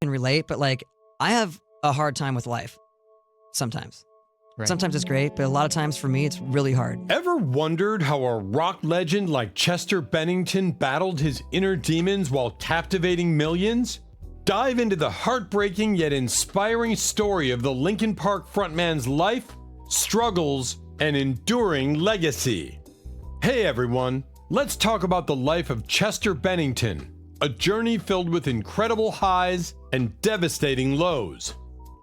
can relate, but like I have a hard time with life sometimes. Right. Sometimes it's great, but a lot of times for me, it's really hard. Ever wondered how a rock legend like Chester Bennington battled his inner demons while captivating millions? Dive into the heartbreaking yet inspiring story of the Linkin Park frontman's life, struggles, and enduring legacy. Hey everyone, let's talk about the life of Chester Bennington, a journey filled with incredible highs and devastating lows.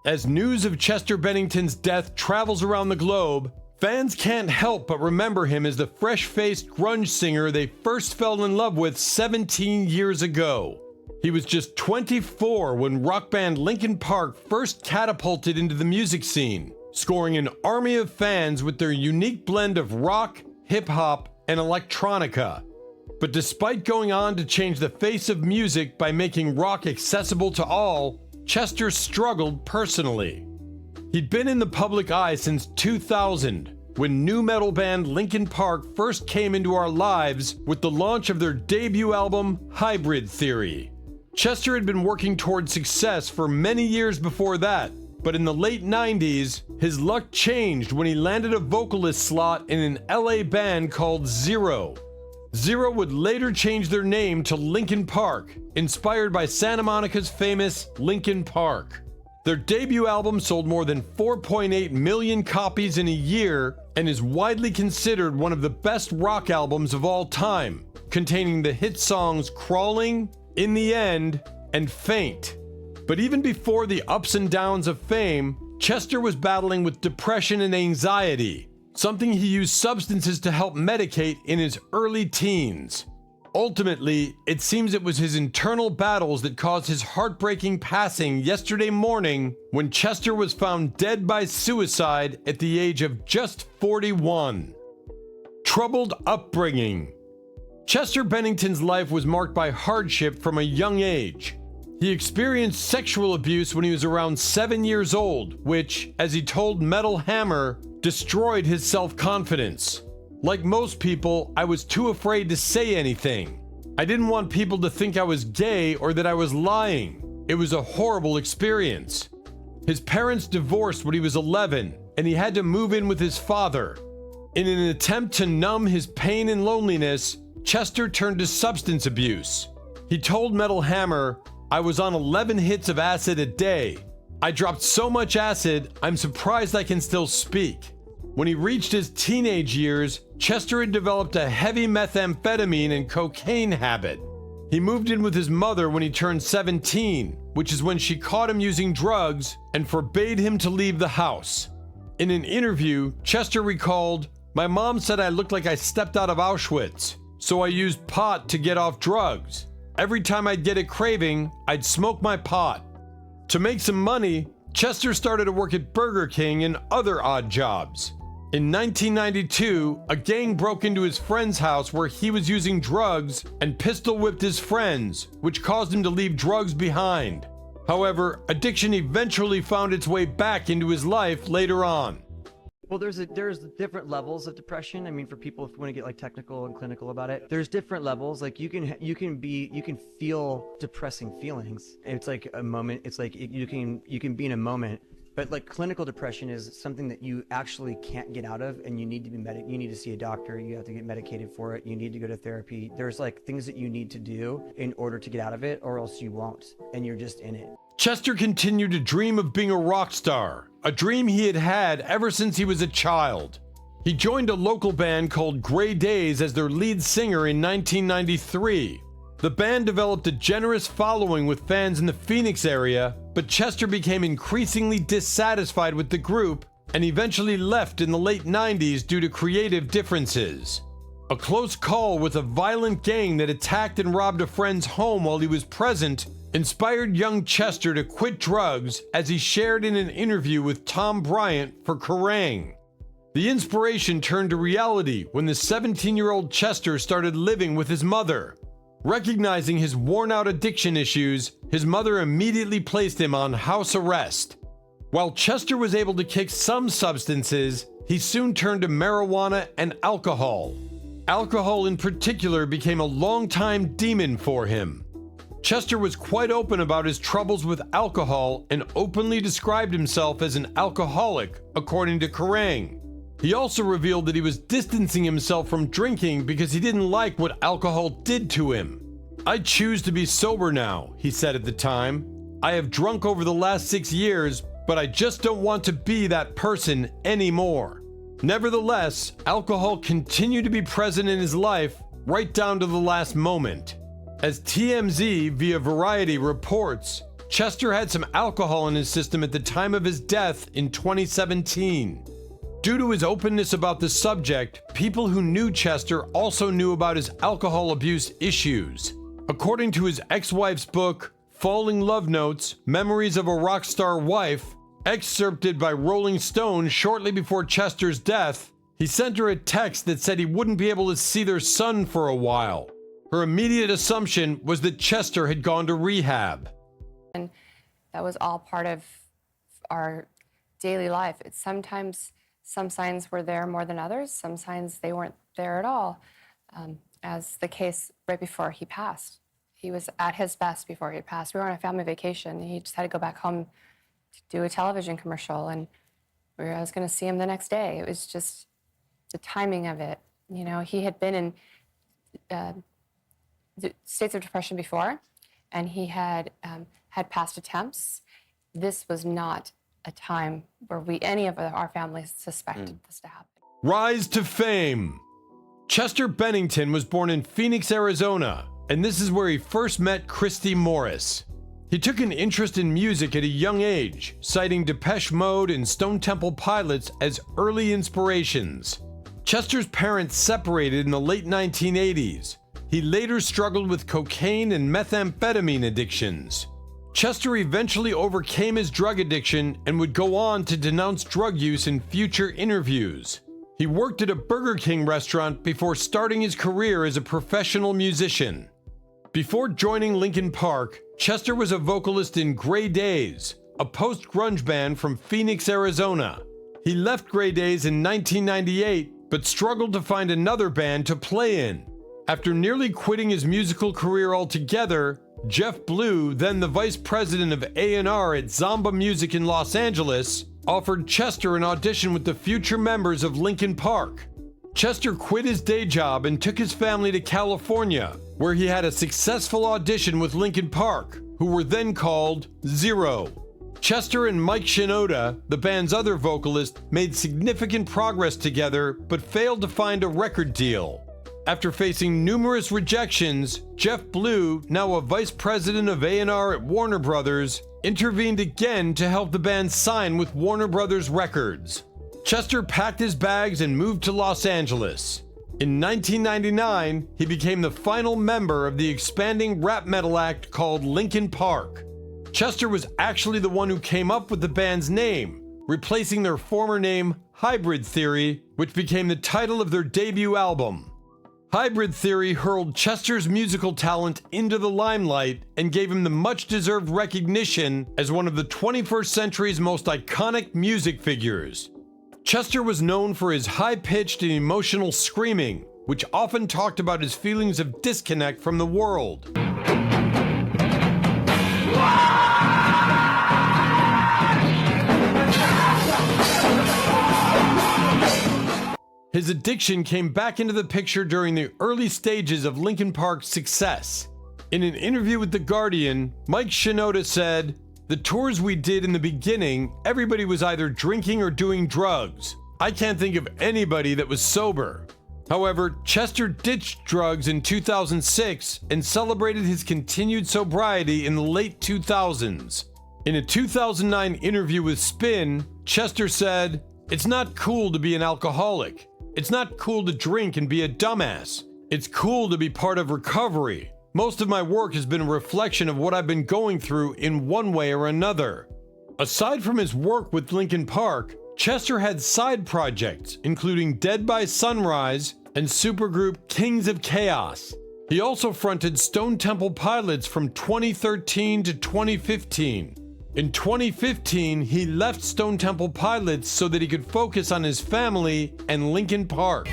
As news of Chester Bennington's death travels around the globe, fans can't help but remember him as the fresh-faced grunge singer they first fell in love with 17 years ago. He was just 24 when rock band Linkin Park first catapulted into the music scene, scoring an army of fans with their unique blend of rock, hip-hop, and electronica. But despite going on to change the face of music by making rock accessible to all, Chester struggled personally. He'd been in the public eye since 2000, when nu metal band Linkin Park first came into our lives with the launch of their debut album, Hybrid Theory. Chester had been working towards success for many years before that, but in the late 90s, his luck changed when he landed a vocalist slot in an LA band called Zero. Zero would later change their name to Linkin Park, inspired by Santa Monica's famous Linkin Park. Their debut album sold more than 4.8 million copies in a year and is widely considered one of the best rock albums of all time, containing the hit songs Crawling, In the End, and Faint. But even before the ups and downs of fame, Chester was battling with depression and anxiety, something he used substances to help medicate in his early teens. Ultimately, it seems it was his internal battles that caused his heartbreaking passing yesterday morning when Chester was found dead by suicide at the age of just 41. Troubled upbringing. Chester Bennington's life was marked by hardship from a young age. He experienced sexual abuse when he was around 7 years old, which, as he told Metal Hammer, destroyed his self-confidence. Like most people, I was too afraid to say anything. I didn't want people to think I was gay or that I was lying. It was a horrible experience. His parents divorced when he was 11, and he had to move in with his father. In an attempt to numb his pain and loneliness, Chester turned to substance abuse. He told Metal Hammer, "I was on 11 hits of acid a day. I dropped so much acid, I'm surprised I can still speak." When he reached his teenage years, Chester had developed a heavy methamphetamine and cocaine habit. He moved in with his mother when he turned 17, which is when she caught him using drugs and forbade him to leave the house. In an interview, Chester recalled, "My mom said I looked like I stepped out of Auschwitz, so I used pot to get off drugs. Every time I'd get a craving, I'd smoke my pot." To make some money, Chester started to work at Burger King and other odd jobs. In 1992, a gang broke into his friend's house where he was using drugs and pistol whipped his friends, which caused him to leave drugs behind. However, addiction eventually found its way back into his life later on. Well, there's different levels of depression. I mean, for people, if you want to get like technical and clinical about it, there's different levels. Like you can feel depressing feelings. It's like a moment. It's like you can be in a moment, but like clinical depression is something that you actually can't get out of, and you need to be you need to see a doctor. You have to get medicated for it. You need to go to therapy. There's like things that you need to do in order to get out of it, or else you won't, and you're just in it. Chester continued to dream of being a rock star, a dream he had had ever since he was a child. He joined a local band called Gray Days as their lead singer in 1993. The band developed a generous following with fans in the Phoenix area, but Chester became increasingly dissatisfied with the group and eventually left in the late 90s due to creative differences. A close call with a violent gang that attacked and robbed a friend's home while he was present inspired young Chester to quit drugs, as he shared in an interview with Tom Bryant for Kerrang! The inspiration turned to reality when the 17-year-old Chester started living with his mother. Recognizing his worn-out addiction issues, his mother immediately placed him on house arrest. While Chester was able to kick some substances, he soon turned to marijuana and alcohol. Alcohol in particular became a long-time demon for him. Chester was quite open about his troubles with alcohol and openly described himself as an alcoholic, according to Kerrang! He also revealed that he was distancing himself from drinking because he didn't like what alcohol did to him. "I choose to be sober now," he said at the time. "I have drunk over the last 6 years, but I just don't want to be that person anymore." Nevertheless, alcohol continued to be present in his life right down to the last moment. As TMZ via Variety reports, Chester had some alcohol in his system at the time of his death in 2017. Due to his openness about the subject, people who knew Chester also knew about his alcohol abuse issues. According to his ex-wife's book, Falling Love Notes, Memories of a Rockstar Wife, excerpted by Rolling Stone shortly before Chester's death, he sent her a text that said he wouldn't be able to see their son for a while. Her immediate assumption was that Chester had gone to rehab. And that was all part of our daily life. It's sometimes some signs were there more than others. Some signs they weren't there at all, as the case right before he passed. He was at his best before he passed. We were on a family vacation. He just had to go back home to do a television commercial, and I was going to see him the next day. It was just the timing of it. You know, he had been in states of depression before, and he had had past attempts. This was not a time where any of our families suspected this to happen. Rise to fame. Chester Bennington was born in Phoenix, Arizona, and this is where he first met Christy Morris. He took an interest in music at a young age, citing Depeche Mode and Stone Temple Pilots as early inspirations. Chester's parents separated in the late 1980s. He later struggled with cocaine and methamphetamine addictions. Chester eventually overcame his drug addiction and would go on to denounce drug use in future interviews. He worked at a Burger King restaurant before starting his career as a professional musician. Before joining Linkin Park, Chester was a vocalist in Grey Daze, a post-grunge band from Phoenix, Arizona. He left Grey Daze in 1998, but struggled to find another band to play in. After nearly quitting his musical career altogether, Jeff Blue, then the vice president of A&R at Zomba Music in Los Angeles, offered Chester an audition with the future members of Linkin Park. Chester quit his day job and took his family to California, where he had a successful audition with Linkin Park, who were then called Zero. Chester and Mike Shinoda, the band's other vocalist, made significant progress together but failed to find a record deal. After facing numerous rejections, Jeff Blue, now a vice president of A&R at Warner Brothers, intervened again to help the band sign with Warner Brothers Records. Chester packed his bags and moved to Los Angeles. In 1999, he became the final member of the expanding rap metal act called Linkin Park. Chester was actually the one who came up with the band's name, replacing their former name, Hybrid Theory, which became the title of their debut album. Hybrid Theory hurled Chester's musical talent into the limelight and gave him the much-deserved recognition as one of the 21st century's most iconic music figures. Chester was known for his high-pitched and emotional screaming, which often talked about his feelings of disconnect from the world. His addiction came back into the picture during the early stages of Linkin Park's success. In an interview with The Guardian, Mike Shinoda said, "The tours we did in the beginning, everybody was either drinking or doing drugs. I can't think of anybody that was sober." However, Chester ditched drugs in 2006 and celebrated his continued sobriety in the late 2000s. In a 2009 interview with Spin, Chester said, "It's not cool to be an alcoholic. It's not cool to drink and be a dumbass. It's cool to be part of recovery. Most of my work has been a reflection of what I've been going through in one way or another." Aside from his work with Linkin Park, Chester had side projects, including Dead by Sunrise and supergroup Kings of Chaos. He also fronted Stone Temple Pilots from 2013 to 2015. In 2015, he left Stone Temple Pilots so that he could focus on his family and Linkin Park.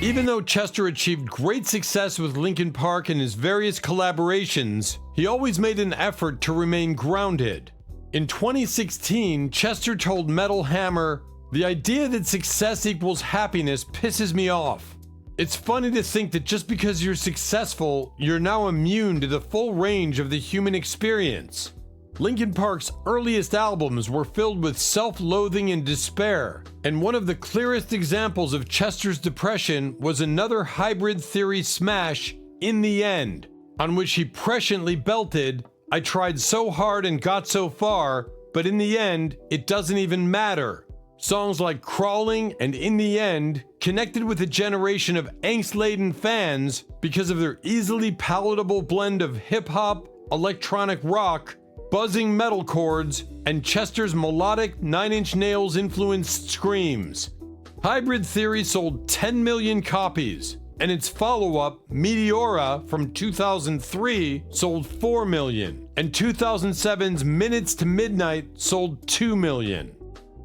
Even though Chester achieved great success with Linkin Park and his various collaborations, he always made an effort to remain grounded. In 2016, Chester told Metal Hammer, "The idea that success equals happiness pisses me off. It's funny to think that just because you're successful, you're now immune to the full range of the human experience." Linkin Park's earliest albums were filled with self-loathing and despair, and one of the clearest examples of Chester's depression was another Hybrid Theory smash, "In the End," on which he presciently belted, "I tried so hard and got so far, but in the end, it doesn't even matter." Songs like Crawling and In the End connected with a generation of angst-laden fans because of their easily palatable blend of hip-hop, electronic rock, buzzing metal chords, and Chester's melodic Nine Inch Nails influenced screams. Hybrid Theory sold 10 million copies, and its follow-up, Meteora from 2003, sold 4 million, and 2007's Minutes to Midnight sold 2 million.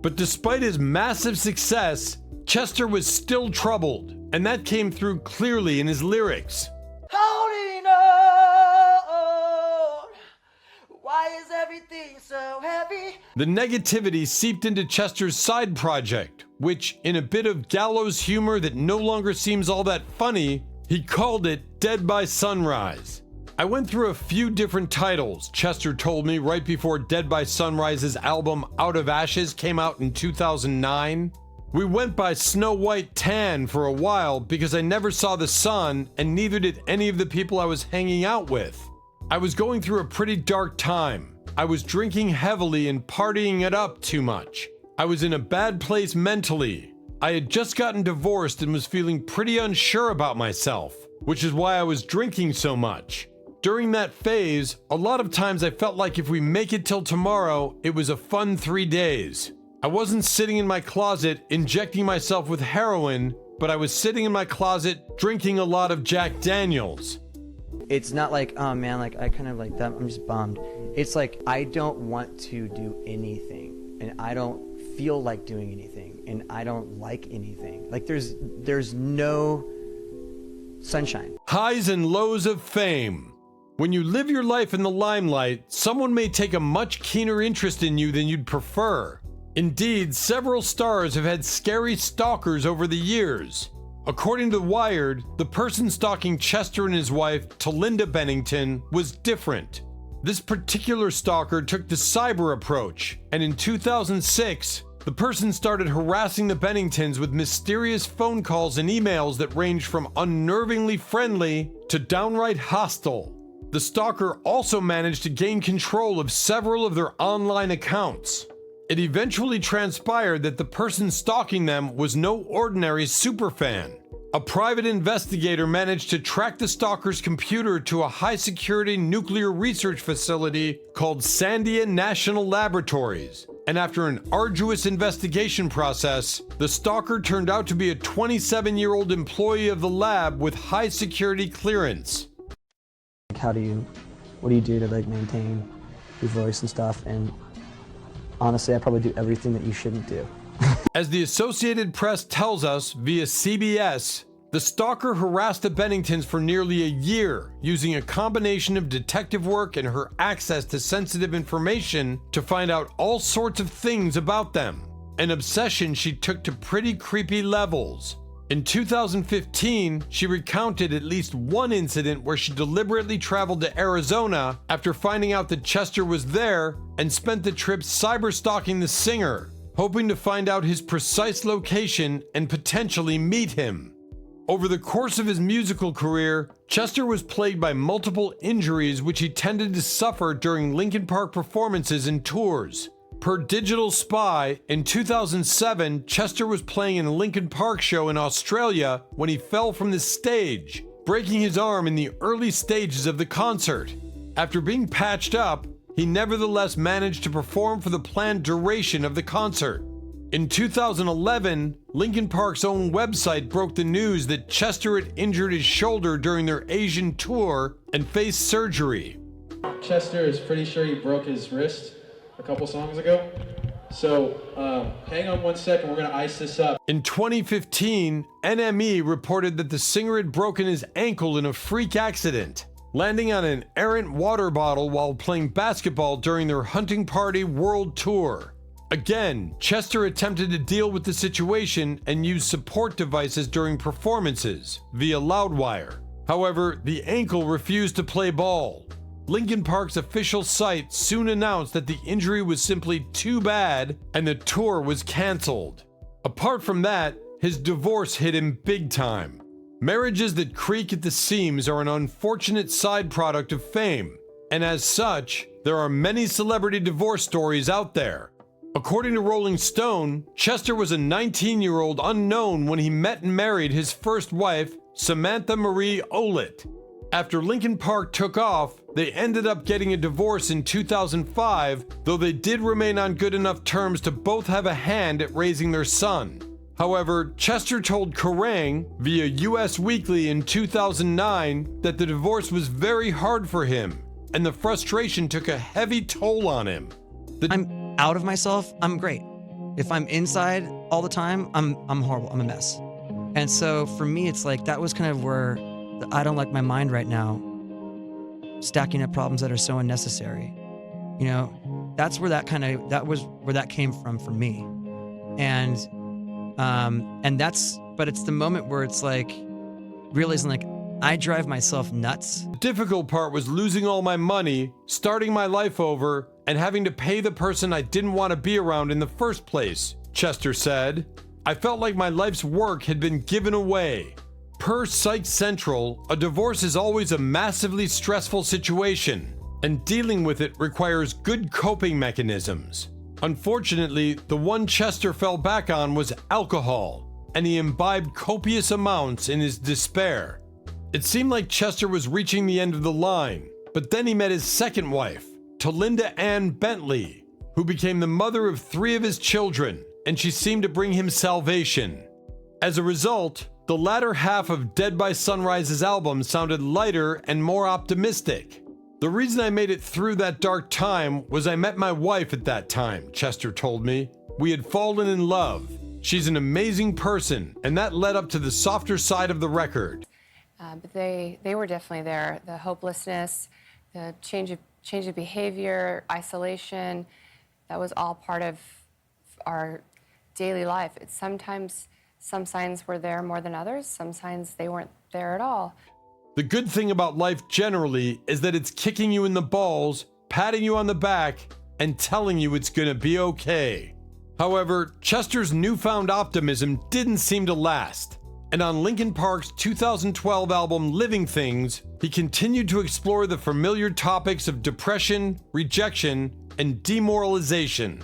But despite his massive success, Chester was still troubled, and that came through clearly in his lyrics. Holding on, why is everything so heavy? The negativity seeped into Chester's side project, which, in a bit of gallows humor that no longer seems all that funny, he called it Dead by Sunrise. I went through a few different titles, Chester told me right before Dead by Sunrise's album Out of Ashes came out in 2009. We went by Snow White Tan for a while because I never saw the sun, and neither did any of the people I was hanging out with. I was going through a pretty dark time. I was drinking heavily and partying it up too much. I was in a bad place mentally. I had just gotten divorced and was feeling pretty unsure about myself, which is why I was drinking so much. During that phase, a lot of times I felt like if we make it till tomorrow, it was a fun 3 days. I wasn't sitting in my closet injecting myself with heroin, but I was sitting in my closet drinking a lot of Jack Daniels. It's not like, oh man, like I kind of like that, I'm just bummed. It's like I don't want to do anything, and I don't feel like doing anything, and I don't like anything. Like there's no sunshine. Highs and lows of fame. When you live your life in the limelight, someone may take a much keener interest in you than you'd prefer. Indeed, several stars have had scary stalkers over the years. According to Wired, the person stalking Chester and his wife, Linda Bennington, was different. This particular stalker took the cyber approach, and in 2006, the person started harassing the Benningtons with mysterious phone calls and emails that ranged from unnervingly friendly to downright hostile. The stalker also managed to gain control of several of their online accounts. It eventually transpired that the person stalking them was no ordinary superfan. A private investigator managed to track the stalker's computer to a high-security nuclear research facility called Sandia National Laboratories, and after an arduous investigation process, the stalker turned out to be a 27-year-old employee of the lab with high-security clearance. What do you do to like maintain your voice and stuff? And honestly, I probably do everything that you shouldn't do. As the Associated Press tells us via CBS, the stalker harassed the Benningtons for nearly a year, using a combination of detective work and her access to sensitive information to find out all sorts of things about them, an obsession she took to pretty creepy levels. In 2015, she recounted at least one incident where she deliberately traveled to Arizona after finding out that Chester was there and spent the trip cyber-stalking the singer, hoping to find out his precise location and potentially meet him. Over the course of his musical career, Chester was plagued by multiple injuries which he tended to suffer during Linkin Park performances and tours. Per Digital Spy, in 2007, Chester was playing in a Linkin Park show in Australia when he fell from the stage, breaking his arm in the early stages of the concert. After being patched up, he nevertheless managed to perform for the planned duration of the concert. In 2011, Linkin Park's own website broke the news that Chester had injured his shoulder during their Asian tour and faced surgery. Chester is pretty sure he broke his wrist a couple songs ago. So hang on one second, we're going to ice this up. In 2015, NME reported that the singer had broken his ankle in a freak accident, landing on an errant water bottle while playing basketball during their Hunting Party World Tour. Again, Chester attempted to deal with the situation and used support devices during performances via Loudwire. However, the ankle refused to play ball. Linkin Park's official site soon announced that the injury was simply too bad and the tour was cancelled. Apart from that, his divorce hit him big time. Marriages that creak at the seams are an unfortunate side product of fame, and as such, there are many celebrity divorce stories out there. According to Rolling Stone, Chester was a 19-year-old unknown when he met and married his first wife, Samantha Marie Olet. After Linkin Park took off, they ended up getting a divorce in 2005, though they did remain on good enough terms to both have a hand at raising their son. However, Chester told Kerrang! Via US Weekly in 2009 that the divorce was very hard for him, and the frustration took a heavy toll on him. I'm out of myself, I'm great. If I'm inside all the time, I'm horrible, I'm a mess. And so for me, it's like that was kind of where I don't like my mind right now, stacking up problems that are so unnecessary. You know, that's where that was where that came from for me. And but it's the moment where it's like realizing like I drive myself nuts. The difficult part was losing all my money, starting my life over, and having to pay the person I didn't want to be around in the first place, Chester said. I felt like my life's work had been given away. Per Psych Central, a divorce is always a massively stressful situation, and dealing with it requires good coping mechanisms. Unfortunately, the one Chester fell back on was alcohol, and he imbibed copious amounts in his despair. It seemed like Chester was reaching the end of the line, but then he met his second wife, Talinda Ann Bentley, who became the mother of 3 of his children, and she seemed to bring him salvation. As a result, the latter half of Dead by Sunrise's album sounded lighter and more optimistic. The reason I made it through that dark time was I met my wife at that time, Chester told me. We had fallen in love. She's an amazing person, and that led up to the softer side of the record. But they were definitely there. The hopelessness, the change of behavior, isolation, that was all part of our daily life. It's sometimes some signs were there more than others. Some signs they weren't there at all. The good thing about life generally is that it's kicking you in the balls, patting you on the back, and telling you it's gonna be okay. However, Chester's newfound optimism didn't seem to last, and on Linkin Park's 2012 album Living Things, he continued to explore the familiar topics of depression, rejection, and demoralization.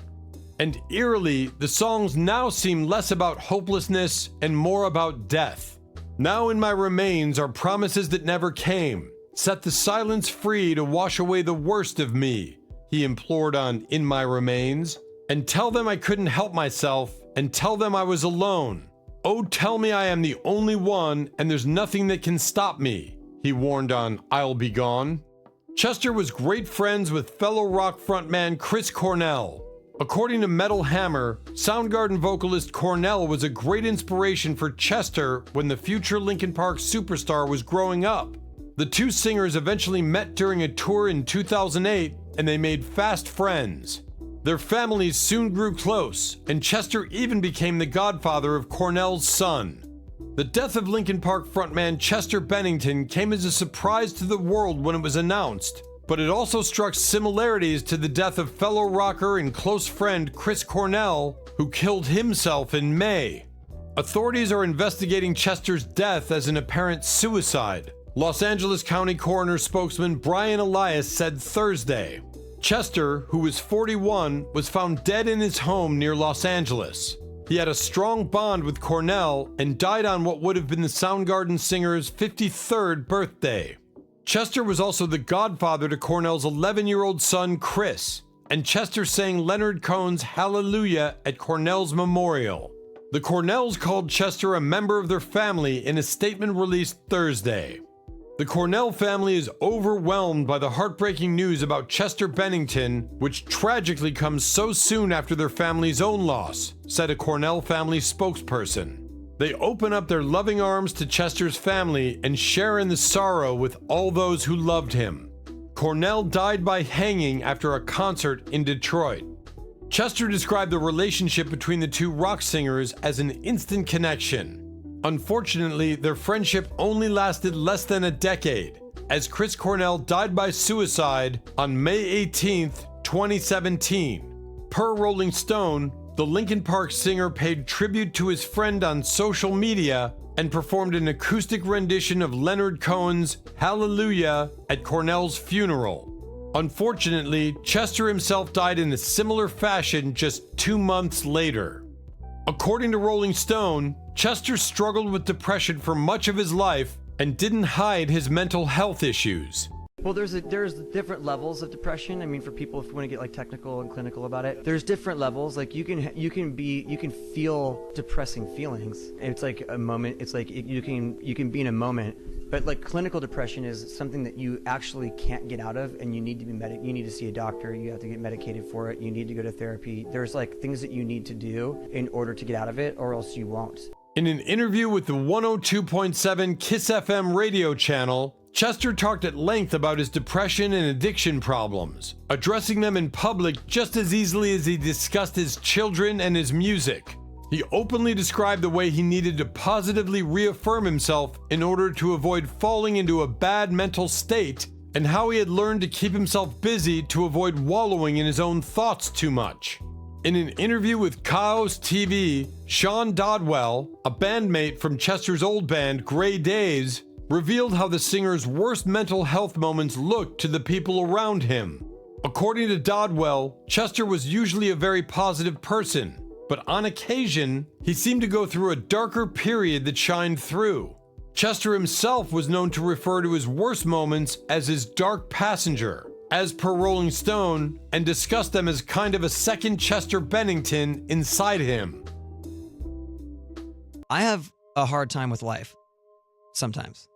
And eerily, the songs now seem less about hopelessness and more about death. Now in my remains are promises that never came. Set the silence free to wash away the worst of me, he implored on In My Remains. And tell them I couldn't help myself, and tell them I was alone. Oh, tell me I am the only one, and there's nothing that can stop me, he warned on I'll Be Gone. Chester was great friends with fellow rock frontman Chris Cornell. According to Metal Hammer, Soundgarden vocalist Cornell was a great inspiration for Chester when the future Linkin Park superstar was growing up. The two singers eventually met during a tour in 2008, and they made fast friends. Their families soon grew close, and Chester even became the godfather of Cornell's son. The death of Linkin Park frontman Chester Bennington came as a surprise to the world when it was announced, but it also struck similarities to the death of fellow rocker and close friend Chris Cornell, who killed himself in May. Authorities are investigating Chester's death as an apparent suicide, Los Angeles County Coroner spokesman Brian Elias said Thursday. Chester, who was 41, was found dead in his home near Los Angeles. He had a strong bond with Cornell and died on what would have been the Soundgarden singer's 53rd birthday. Chester was also the godfather to Cornell's 11-year-old son, Chris, and Chester sang Leonard Cohen's Hallelujah at Cornell's memorial. The Cornells called Chester a member of their family in a statement released Thursday. The Cornell family is overwhelmed by the heartbreaking news about Chester Bennington, which tragically comes so soon after their family's own loss, said a Cornell family spokesperson. They open up their loving arms to Chester's family and share in the sorrow with all those who loved him. Cornell died by hanging after a concert in Detroit. Chester described the relationship between the two rock singers as an instant connection. Unfortunately, their friendship only lasted less than a decade, as Chris Cornell died by suicide on May 18, 2017. Per Rolling Stone, the Linkin Park singer paid tribute to his friend on social media and performed an acoustic rendition of Leonard Cohen's Hallelujah at Cornell's funeral. Unfortunately, Chester himself died in a similar fashion just 2 months later. According to Rolling Stone, Chester struggled with depression for much of his life and didn't hide his mental health issues. Well, there's different levels of depression. I mean, for people, if you want to get like technical and clinical about it, there's different levels. Like you can feel depressing feelings. It's like a moment. It's like you can be in a moment. But like clinical depression is something that you actually can't get out of, and you need to be you need to see a doctor. You have to get medicated for it. You need to go to therapy. There's like things that you need to do in order to get out of it, or else you won't. In an interview with the 102.7 Kiss FM radio channel, Chester talked at length about his depression and addiction problems, addressing them in public just as easily as he discussed his children and his music. He openly described the way he needed to positively reaffirm himself in order to avoid falling into a bad mental state, and how he had learned to keep himself busy to avoid wallowing in his own thoughts too much. In an interview with Chaos TV, Sean Dodwell, a bandmate from Chester's old band Grey Days, revealed how the singer's worst mental health moments looked to the people around him. According to Dodwell, Chester was usually a very positive person, but on occasion, he seemed to go through a darker period that shined through. Chester himself was known to refer to his worst moments as his dark passenger, as per Rolling Stone, and discussed them as kind of a second Chester Bennington inside him. I have a hard time with life, sometimes.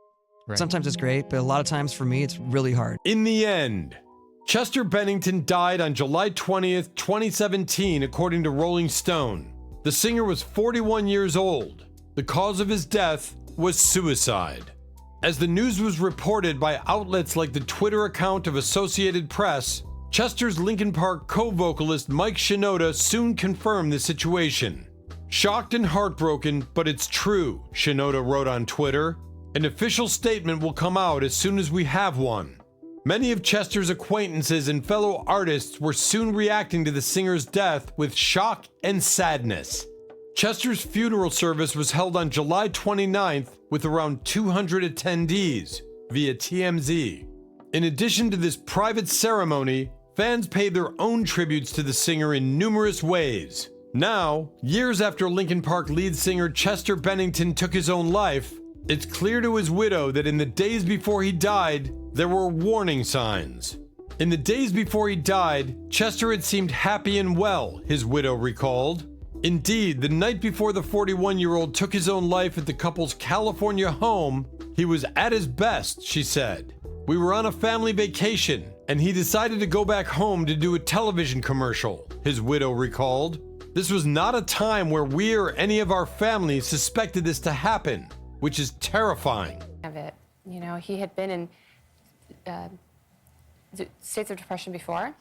Right. Sometimes it's great, but a lot of times for me, it's really hard. In the end, Chester Bennington died on July 20th, 2017, according to Rolling Stone. The singer was 41 years old. The cause of his death was suicide. As the news was reported by outlets like the Twitter account of Associated Press, Chester's Linkin Park co-vocalist Mike Shinoda soon confirmed the situation. "Shocked and heartbroken, but it's true," Shinoda wrote on Twitter. "An official statement will come out as soon as we have one." Many of Chester's acquaintances and fellow artists were soon reacting to the singer's death with shock and sadness. Chester's funeral service was held on July 29th with around 200 attendees, via TMZ. In addition to this private ceremony, fans paid their own tributes to the singer in numerous ways. Now, years after Linkin Park lead singer Chester Bennington took his own life, it's clear to his widow that in the days before he died, there were warning signs. In the days before he died, Chester had seemed happy and well, his widow recalled. Indeed, the night before the 41-year-old took his own life at the couple's California home, he was at his best, she said. "We were on a family vacation, and he decided to go back home to do a television commercial," his widow recalled. "This was not a time where we or any of our family suspected this to happen, which is terrifying." Of it, you know, he had been in states of depression before,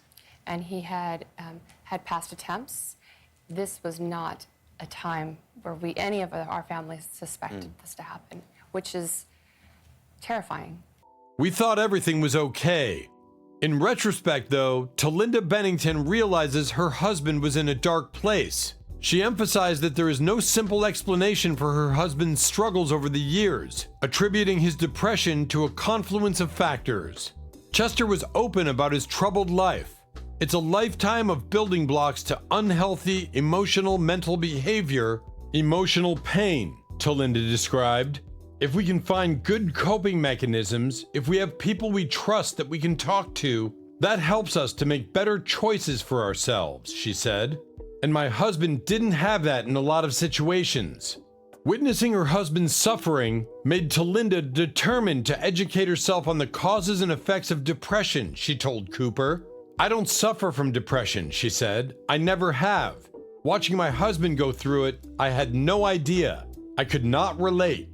and he had had past attempts. This was not a time where any of our families suspected this to happen, which is terrifying. "We thought everything was okay." In retrospect, though, Talinda Bennington realizes her husband was in a dark place. She emphasized that there is no simple explanation for her husband's struggles over the years, attributing his depression to a confluence of factors. Chester was open about his troubled life. "It's a lifetime of building blocks to unhealthy emotional mental behavior, emotional pain," Talinda described. "If we can find good coping mechanisms, if we have people we trust that we can talk to, that helps us to make better choices for ourselves," she said. "And my husband didn't have that in a lot of situations." Witnessing her husband's suffering made Talinda determined to educate herself on the causes and effects of depression, she told Cooper. "I don't suffer from depression," she said. "I never have. Watching my husband go through it, I had no idea. I could not relate."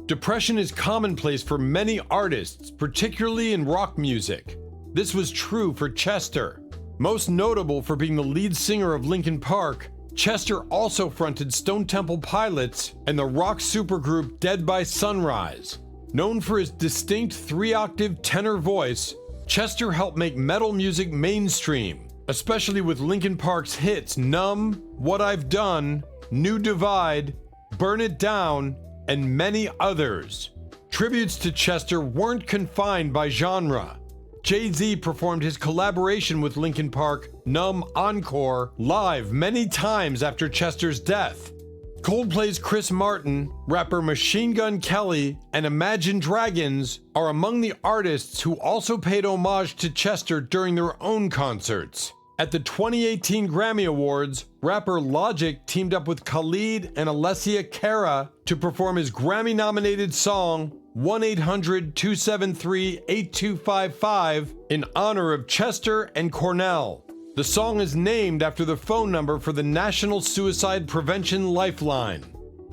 Depression is commonplace for many artists, particularly in rock music. This was true for Chester. Most notable for being the lead singer of Linkin Park, Chester also fronted Stone Temple Pilots and the rock supergroup Dead by Sunrise. Known for his distinct 3-octave tenor voice, Chester helped make metal music mainstream, especially with Linkin Park's hits Numb, What I've Done, New Divide, Burn It Down, and many others. Tributes to Chester weren't confined by genre. Jay-Z performed his collaboration with Linkin Park, Numb Encore, live many times after Chester's death. Coldplay's Chris Martin, rapper Machine Gun Kelly, and Imagine Dragons are among the artists who also paid homage to Chester during their own concerts. At the 2018 Grammy Awards, rapper Logic teamed up with Khalid and Alessia Cara to perform his Grammy-nominated song 1-800-273-8255 in honor of Chester and Cornell. The song is named after the phone number for the National Suicide Prevention Lifeline.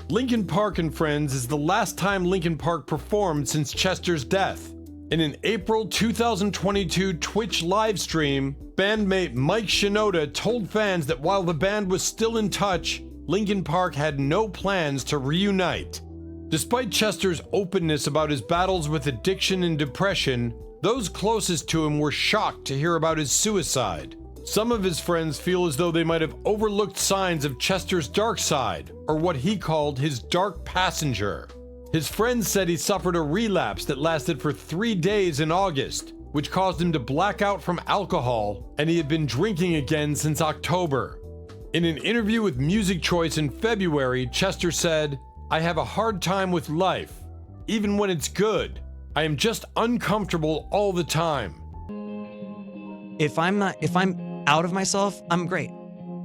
Linkin Park and Friends is the last time Linkin Park performed since Chester's death. In an April 2022 Twitch livestream, bandmate Mike Shinoda told fans that while the band was still in touch, Linkin Park had no plans to reunite. Despite Chester's openness about his battles with addiction and depression, those closest to him were shocked to hear about his suicide. Some of his friends feel as though they might have overlooked signs of Chester's dark side, or what he called his dark passenger. His friends said he suffered a relapse that lasted for 3 days in August, which caused him to black out from alcohol, and he had been drinking again since October. In an interview with Music Choice in February, Chester said, "I have a hard time with life, even when it's good. I am just uncomfortable all the time." If I'm out of myself, I'm great.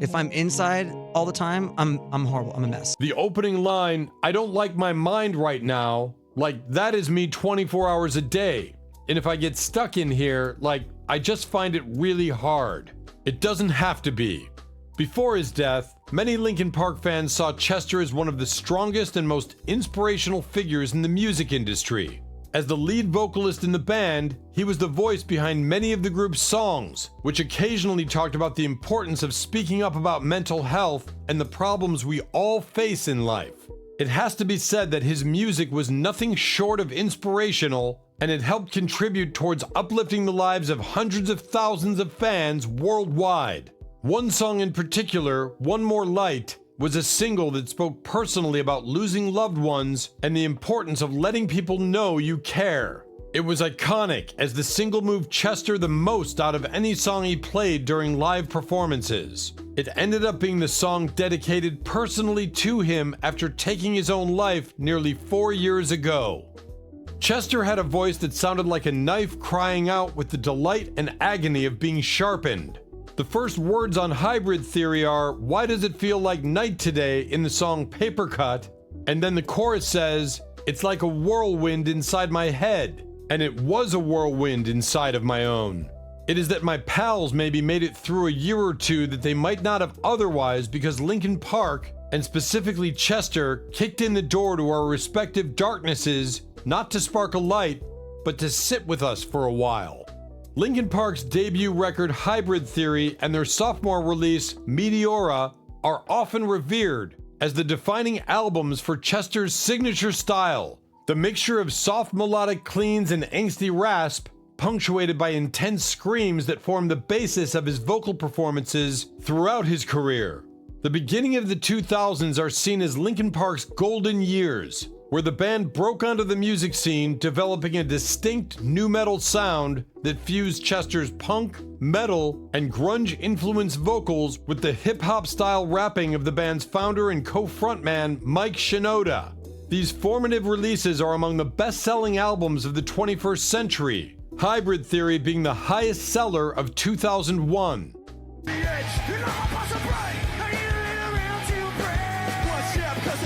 If I'm inside all the time, I'm horrible. I'm a mess. The opening line, "I don't like my mind right now," like that is me 24 hours a day. And if I get stuck in here, like I just find it really hard. It doesn't have to be. Before his death, many Linkin Park fans saw Chester as one of the strongest and most inspirational figures in the music industry. As the lead vocalist in the band, he was the voice behind many of the group's songs, which occasionally talked about the importance of speaking up about mental health and the problems we all face in life. It has to be said that his music was nothing short of inspirational, and it helped contribute towards uplifting the lives of hundreds of thousands of fans worldwide. One song in particular, One More Light, was a single that spoke personally about losing loved ones and the importance of letting people know you care. It was iconic, as the single moved Chester the most out of any song he played during live performances. It ended up being the song dedicated personally to him after taking his own life nearly 4 years ago. Chester had a voice that sounded like a knife crying out with the delight and agony of being sharpened. The first words on Hybrid Theory are, "Why does it feel like night today?" in the song Paper Cut, and then the chorus says, "It's like a whirlwind inside my head," and it was a whirlwind inside of my own. It is that my pals maybe made it through a year or two that they might not have otherwise because Linkin Park, and specifically Chester, kicked in the door to our respective darknesses, not to spark a light, but to sit with us for a while. Linkin Park's debut record Hybrid Theory and their sophomore release Meteora are often revered as the defining albums for Chester's signature style, the mixture of soft melodic cleans and angsty rasp, punctuated by intense screams that form the basis of his vocal performances throughout his career. The beginning of the 2000s are seen as Linkin Park's golden years, where the band broke onto the music scene, developing a distinct nu metal sound that fused Chester's punk, metal, and grunge-influenced vocals with the hip-hop style rapping of the band's founder and co-frontman Mike Shinoda. These formative releases are among the best-selling albums of the 21st century, Hybrid Theory being the highest seller of 2001.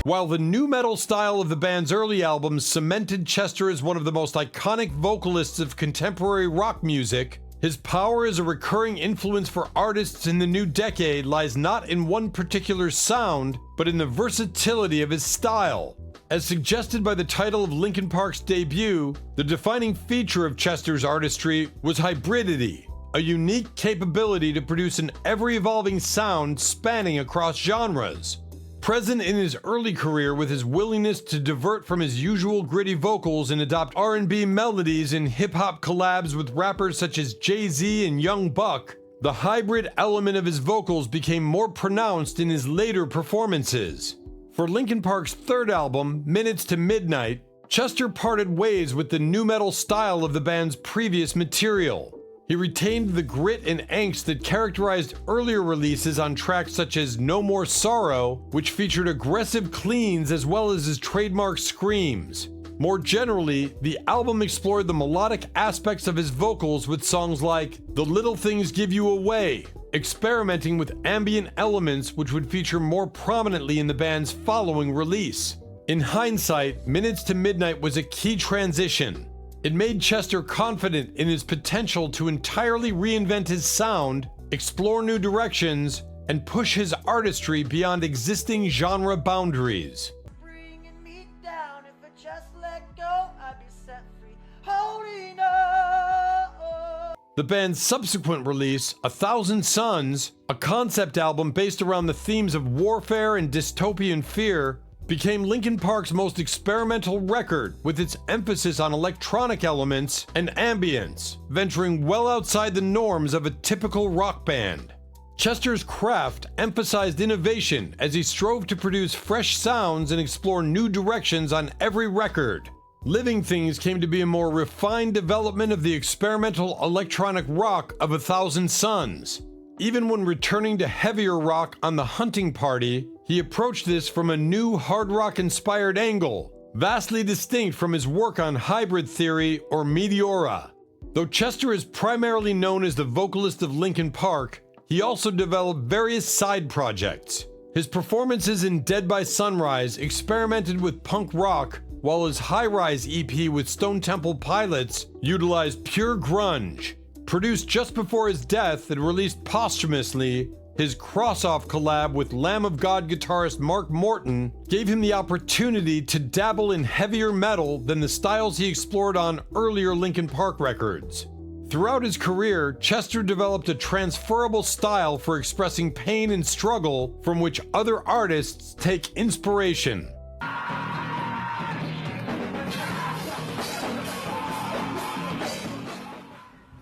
While the nu metal style of the band's early albums cemented Chester as one of the most iconic vocalists of contemporary rock music, his power as a recurring influence for artists in the new decade lies not in one particular sound, but in the versatility of his style. As suggested by the title of Linkin Park's debut, the defining feature of Chester's artistry was hybridity, a unique capability to produce an ever-evolving sound spanning across genres. Present in his early career with his willingness to divert from his usual gritty vocals and adopt R&B melodies in hip-hop collabs with rappers such as Jay-Z and Young Buck, the hybrid element of his vocals became more pronounced in his later performances. For Linkin Park's third album, Minutes to Midnight, Chester parted ways with the nu metal style of the band's previous material. He retained the grit and angst that characterized earlier releases on tracks such as No More Sorrow, which featured aggressive cleans as well as his trademark screams. More generally, the album explored the melodic aspects of his vocals with songs like The Little Things Give You Away, experimenting with ambient elements which would feature more prominently in the band's following release. In hindsight, Minutes to Midnight was a key transition. It made Chester confident in his potential to entirely reinvent his sound, explore new directions, and push his artistry beyond existing genre boundaries. Bringing me down, if I just let go, I'd be set free. Holding on. The band's subsequent release, 1,000 Suns, a concept album based around the themes of warfare and dystopian fear, became Linkin Park's most experimental record, with its emphasis on electronic elements and ambience, venturing well outside the norms of a typical rock band. Chester's craft emphasized innovation as he strove to produce fresh sounds and explore new directions on every record. Living Things came to be a more refined development of the experimental electronic rock of 1,000 Suns. Even when returning to heavier rock on The Hunting Party, he approached this from a new hard rock-inspired angle, vastly distinct from his work on Hybrid Theory or Meteora. Though Chester is primarily known as the vocalist of Linkin Park, he also developed various side projects. His performances in Dead by Sunrise experimented with punk rock, while his High Rise EP with Stone Temple Pilots utilized pure grunge. Produced just before his death and released posthumously, his Cross-Off collab with Lamb of God guitarist Mark Morton gave him the opportunity to dabble in heavier metal than the styles he explored on earlier Linkin Park records. Throughout his career, Chester developed a transferable style for expressing pain and struggle from which other artists take inspiration.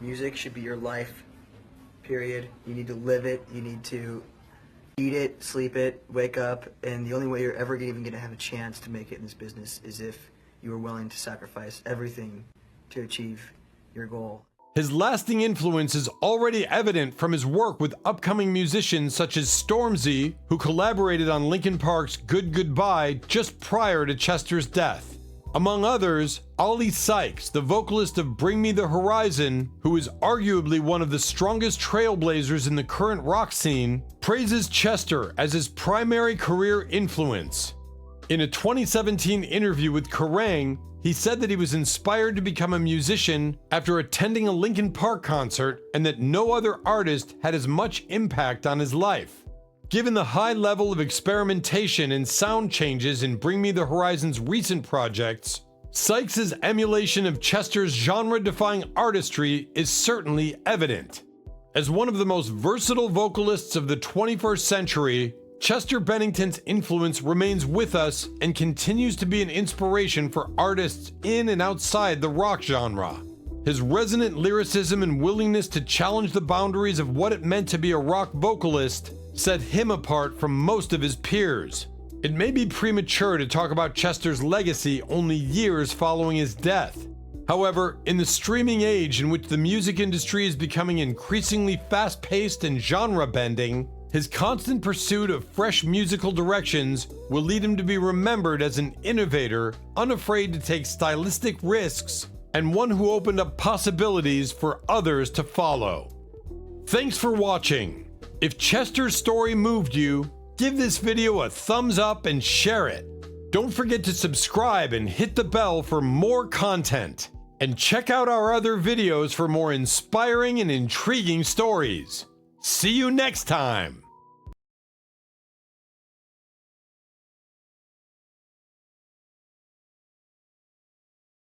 Music should be your life, period. You need to live it, you need to eat it, sleep it, wake up, and the only way you're ever even gonna have a chance to make it in this business is if you are willing to sacrifice everything to achieve your goal. His lasting influence is already evident from his work with upcoming musicians such as Stormzy, who collaborated on Linkin Park's Good Goodbye just prior to Chester's death. Among others, Ollie Sykes, the vocalist of Bring Me the Horizon, who is arguably one of the strongest trailblazers in the current rock scene, praises Chester as his primary career influence. In a 2017 interview with Kerrang!, he said that he was inspired to become a musician after attending a Linkin Park concert and that no other artist had as much impact on his life. Given the high level of experimentation and sound changes in Bring Me the Horizon's recent projects, Sykes' emulation of Chester's genre-defying artistry is certainly evident. As one of the most versatile vocalists of the 21st century, Chester Bennington's influence remains with us and continues to be an inspiration for artists in and outside the rock genre. His resonant lyricism and willingness to challenge the boundaries of what it meant to be a rock vocalist set him apart from most of his peers. It may be premature to talk about Chester's legacy only years following his death. However, in the streaming age in which the music industry is becoming increasingly fast-paced and genre-bending, his constant pursuit of fresh musical directions will lead him to be remembered as an innovator, unafraid to take stylistic risks, and one who opened up possibilities for others to follow. Thanks for watching. If Chester's story moved you, give this video a thumbs up and share it. Don't forget to subscribe and hit the bell for more content. And check out our other videos for more inspiring and intriguing stories. See you next time!